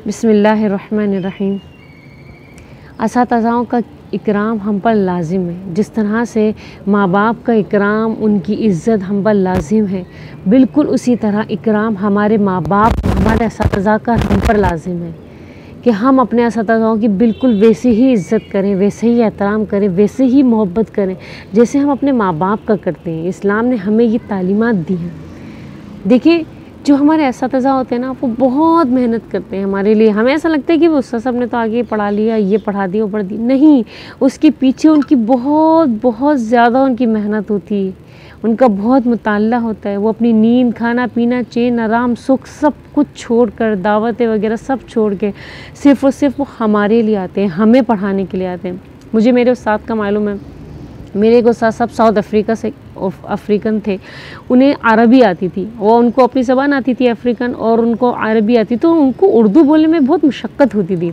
बिस्मिल्लाहिर्रहमानिर्रहीम। असातिज़ाओं का इकराम हम पर लाजिम है, जिस तरह से माँ बाप का इकराम, उनकी इज़्ज़त हम पर लाजिम है, बिल्कुल उसी तरह इकराम हमारे माँ बाप, हमारे असातिज़ा का हम पर लाजिम है कि हम अपने असातिज़ाओं की बिल्कुल वैसे ही इज़्ज़त करें, वैसे ही एहतराम करें, वैसे ही मोहब्बत करें जैसे हम अपने माँ बाप का करते हैं। इस्लाम ने हमें ये तालीमात दी हैं। देखिए, जो हमारे असातिज़ा होते हैं ना, वो बहुत मेहनत करते हैं हमारे लिए। हमें ऐसा लगता है कि वो उस्ताद साहब ने तो आगे पढ़ा लिया, ये पढ़ा दिया, वो पढ़ दी, नहीं, उसके पीछे उनकी बहुत बहुत ज़्यादा उनकी मेहनत होती है, उनका बहुत मुताल्ला होता है। वो अपनी नींद, खाना पीना, चैन, आराम, सुख सब कुछ छोड़कर, दावतें वगैरह सब छोड़ के सिर्फ़ और सिर्फ वो हमारे लिए आते हैं, हमें पढ़ाने के लिए आते हैं। मुझे मेरे उस्ताद का मालूम है, मेरे एक उस्ताद साहब साउथ अफ्रीका से अफ्रीकन थे। उन्हें अरबी आती थी, वो उनको अपनी ज़बान आती थी अफ्रीकन, और उनको अरबी आती, तो उनको उर्दू बोलने में बहुत मुशक्क़त होती थी,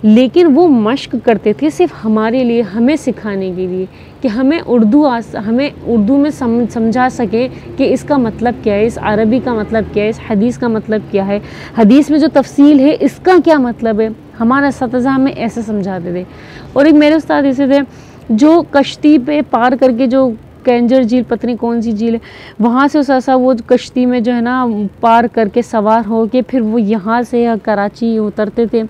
लेकिन वो मश्क करते थे सिर्फ हमारे लिए, हमें सिखाने के लिए कि हमें उर्दू में समझा सके कि इसका मतलब क्या है, इस अरबी का मतलब क्या है, इस हदीस का मतलब क्या है, हदीस में जो तफसील है इसका क्या मतलब है। हमारा असातिज़ा हमें ऐसे समझाते थे। और एक मेरे उस्ताद ऐसे थे जो कश्ती पे पार करके, जो कैंजर झील, पता नहीं कौन सी झील है, वहाँ से उस ऐसा वो कश्ती में जो है ना पार करके, सवार हो के, फिर वो यहाँ से कराची उतरते थे,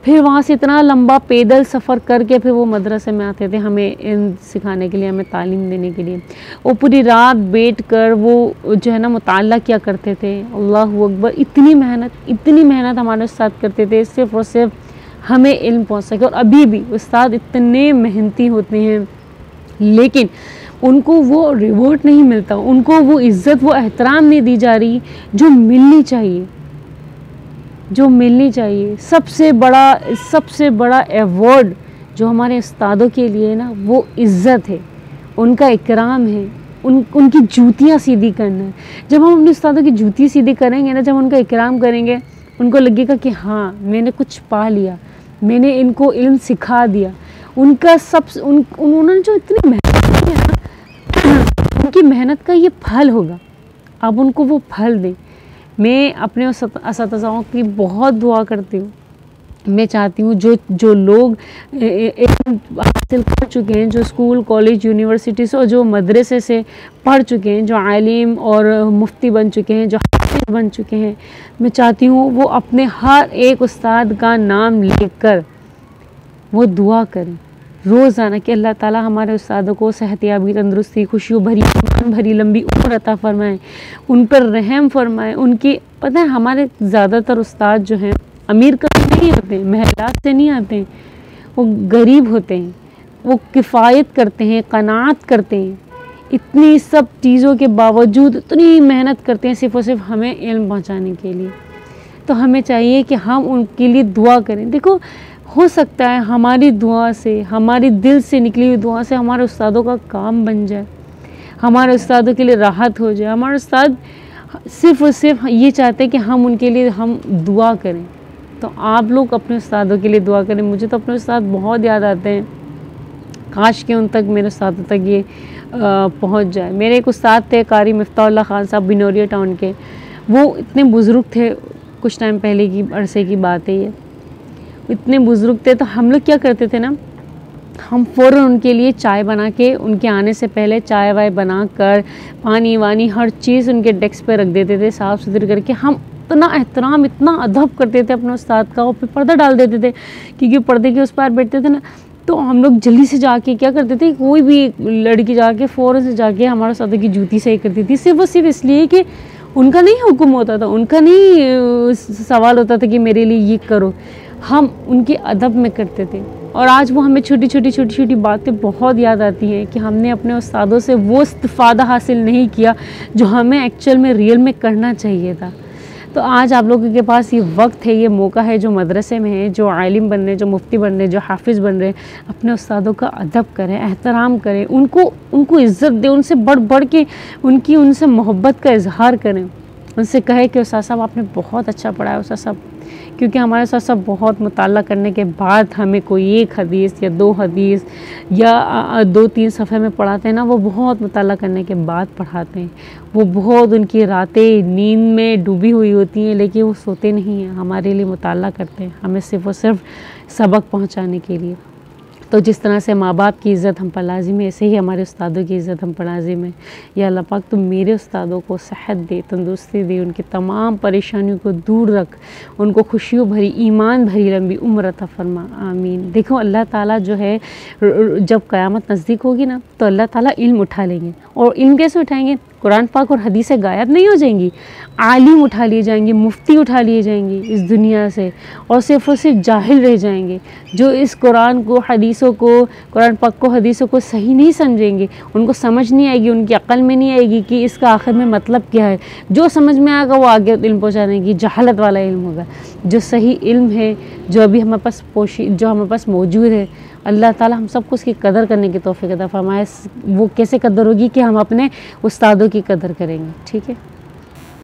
फिर वहाँ से इतना लंबा पैदल सफ़र करके फिर वो मदरसे में आते थे हमें इन सिखाने के लिए, हमें तालीम देने के लिए। वो पूरी रात बैठ कर वो जो है ना मुताल्ला किया करते थे। अल्लाहु अकबर, इतनी मेहनत हमारे साथ करते थे सिर्फ़ और सिर्फ हमें इल्म पहुँच सके। और अभी भी उस्ताद इतने मेहनती होते हैं, लेकिन उनको वो रिवॉर्ड नहीं मिलता, उनको वो इज़्ज़त, वो एहतराम नहीं दी जा रही जो मिलनी चाहिए। सबसे बड़ा अवार्ड जो हमारे उस्तादों के लिए ना, वो इज़्ज़त है, उनका इकराम है, उनकी जूतियाँ सीधी करना है। जब हम अपने उस्तादों की जूती सीधी करेंगे ना, जब उनका इकराम करेंगे, उनको लगेगा कि हाँ, मैंने कुछ पा लिया, मैंने इनको इल्म सिखा दिया। उन्होंने जो इतनी मेहनत की है ना, उनकी मेहनत का ये फल होगा, अब उनको वो फल दें। मैं अपने असातिज़ाओं की बहुत दुआ करती हूँ। मैं चाहती हूँ जो लोग हासिल कर चुके हैं, जो स्कूल, कॉलेज, यूनिवर्सिटी से और जो मदरसे से पढ़ चुके हैं, जो आलिम और मुफ्ती बन चुके हैं, जो हाफिज़ बन चुके हैं, मैं चाहती हूँ वो अपने हर एक उस्ताद का नाम लेकर वो दुआ करें रोज़ाना कि अल्लाह ताला हमारे उस्तादों को सेहतियाबी, तंदुरुस्ती, खुशियों भरी, ईमान भरी लंबी उम्र अता फरमाएँ, उन पर रहम फरमाएँ। उनकी, पता है, हमारे ज़्यादातर उस्ताद जो हैं अमीर कभी नहीं होते, महलात से नहीं आते हैं, वो गरीब होते हैं, वो किफ़ायत करते हैं, क़नाअत करते हैं, इतनी सब चीज़ों के बावजूद इतनी मेहनत करते हैं सिर्फ़ और सिर्फ हमें इल्म पहुँचाने के लिए। तो हमें चाहिए कि हम उनके लिए दुआ करें। देखो, हो सकता है हमारी दुआ से, हमारी दिल से निकली हुई दुआ से हमारे उस्तादों का काम बन जाए, हमारे उस्तादों के लिए राहत हो जाए। हमारे उस्ताद सिर्फ़ और सिर्फ ये चाहते हैं कि हम उनके लिए हम दुआ करें। तो आप लोग अपने उस्तादों के लिए दुआ करें। मुझे तो अपने उस्ताद बहुत याद आते हैं, काश के उन तक, मेरे उस्तादों तक ये पहुंच जाए। मेरे एक उस्ताद थे कारी मिफ्ताहुल्लाह खान साहब, बिनौरिया टाउन के। वो इतने बुज़ुर्ग थे, कुछ टाइम पहले की अरसे की बात है ये, इतने बुज़ुर्ग थे। तो हम लोग क्या करते थे ना, हम फ़ौरन उनके लिए चाय बना के, उनके आने से पहले चाय वाय बना कर, पानी वानी हर चीज़ उनके डेस्क पे रख देते थे, साफ़ सुथरी करके। हम इतना एहतराम, इतना अदब करते थे अपने उस्ताद का। और फिर पर्दा डाल देते थे, क्योंकि पर्दे के उस पार बैठते थे ना, तो हम लोग जल्दी से जाके क्या करते थे, कोई भी लड़की जाके फ़ौरन से जाके हमारे उस्ताद की जूती सही करती थी, सिर्फ और सिर्फ इसलिए कि उनका नहीं हुक्म होता था, उनका नहीं सवाल होता था कि मेरे लिए ये करो, हम उनके अदब में करते थे। और आज वो हमें छोटी छोटी बातें बहुत याद आती हैं कि हमने अपने उस्तादों से वो इस्तिफ़ादा हासिल नहीं किया जो हमें एक्चुअल में, रियल में करना चाहिए था। तो आज आप लोगों के पास ये वक्त है, ये मौका है, जो मदरसे में है, जो आलिम बन रहे, जो मुफ्ती बन रहे, जो हाफिज़ बन रहे, अपने उस्तादों का अदब करें, एहतराम करें, उनको इज़्ज़त दें, उनसे बढ़ के उनसे मोहब्बत का इजहार करें, उनसे कहे कि उस्ताद साहब आपने बहुत अच्छा पढ़ाया उस्ताद साहब, क्योंकि हमारे उस्ताद साहब बहुत मुताला करने के बाद हमें कोई एक हदीस या दो हदीस या 2-3 सफ़े में पढ़ाते हैं ना, वो बहुत मुताला करने के बाद पढ़ाते हैं। वो बहुत, उनकी रातें नींद में डूबी हुई होती हैं, लेकिन वो सोते नहीं हैं, हमारे लिए मुताला करते हैं, हमें सिर्फ़ और सिर्फ सबक पहुँचाने के लिए। तो जिस तरह से माँ बाप की इज़्ज़त हम पर लाज़िम है, ऐसे ही हमारे उस्तादों की इज़्ज़त हम पर लाज़िम है। या अल्लाह पाक तुम मेरे उस्तादों को सेहत दे, तंदुरुस्ती दे, उनकी तमाम परेशानियों को दूर रख, उनको खुशियों भरी, ईमान भरी लंबी उम्र अता फरमा, आमीन। देखो अल्लाह ताला जो है, जब क़यामत नज़दीक होगी ना, तो अल्लाह ताला इल्म उठा लेंगे। और इल्म कैसे उठाएंगे? कुरान पाक और हदीसें गायब नहीं हो जाएंगी, आलिम उठा लिए जाएंगे, मुफ्ती उठा लिए जाएंगे इस दुनिया से, और सिर्फ़ जाहिल रह जाएंगे, जो इस कुरान को, हदीसों को, कुरान पाक को, हदीसों को सही नहीं समझेंगे, उनको समझ नहीं आएगी, उनकी अक्ल में नहीं आएगी कि इसका आखिर में मतलब क्या है। जो समझ में आएगा वो आगे इल्म पहुँचा देंगी, जहालत वाला इल्म होगा। जो सही इल्म है, जो अभी हमारे पास जो हमारे पास मौजूद है, अल्लाह ताला हम सबको उसकी कदर करने की तौफीक अता फरमाए। वो कैसे कदर होगी कि हम अपने उस्तादों की कदर करेंगे। ठीक है।